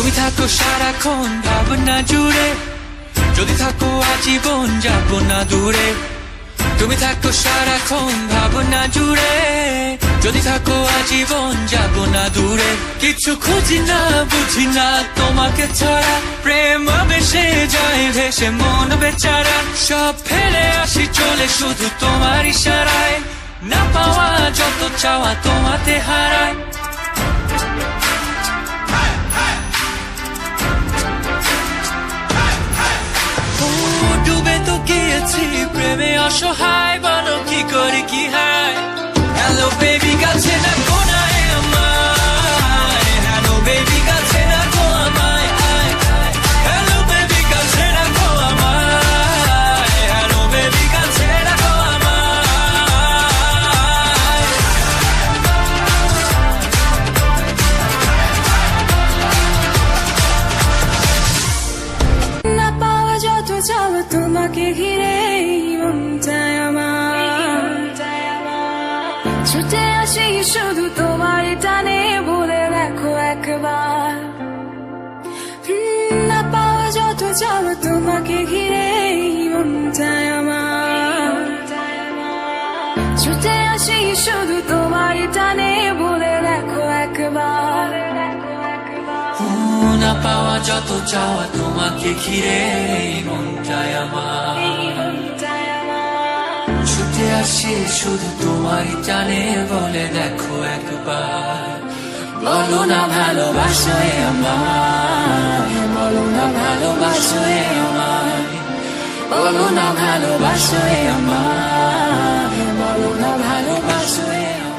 তুমি থাকো সারাক্ষণ ভাবনা জুড়ে, যদি থাকো আজীবন যাব না দূরে। তুমি থাকো সারাক্ষণ ভাবনা জুড়ে, যদি থাকো আজীবন যাব না দূরে। কিছু খুঁজি না বুঝি না তোমাকে ছাড়া, প্রেম বেসে যায় ভেসে মন বেচারা। সব ফেলে আসি চলে শুধু তোমার ইশারায়, না পাওয়া যত চাওয়া তোমাতে হারায়। ডুবে তো গিয়েছি প্রেমে অসহায়, বলো কি করি কি হায়। হ্যালো বেবি কাছে না কোনায় আমায়, হ্যালো বেবি কাছে না গো আমায়, হ্যালো বেবি কাছে না গো আমায়, হ্যালো বেবি কাছে না গো আমায়। না পাওয়া যত চাওয়া তোমাকে ঘিরে মনটায় আমার, ছুটে আসি শুধু তোমার টানে, বলে দেখো একবার। না পাওয়া যত চাওয়া তোমাকে ঘিরে মনটায় আমার, ছুটে আসি শুধু তোমার টানে, বলে দেখো একবার। না পাওয়া যত চাওয়া তোমাকে ঘিরে মনটায় আমার, ছুটে আসি শুধু তোমারই টানে, বলে দেখো একবার। বলো না ভালোবাসো আমায়, বলো না ভালোবাসো আমায়, বলো না ভালোবাসো আমায়, বলো না ভালোবাসো আমায়।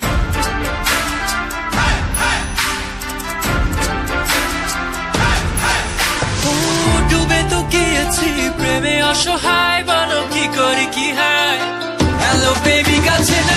ডুবে তো গিয়েছি প্রেমে অসহায়, বলো কি করি কি হায়। হ্যালো বেবি কাছে না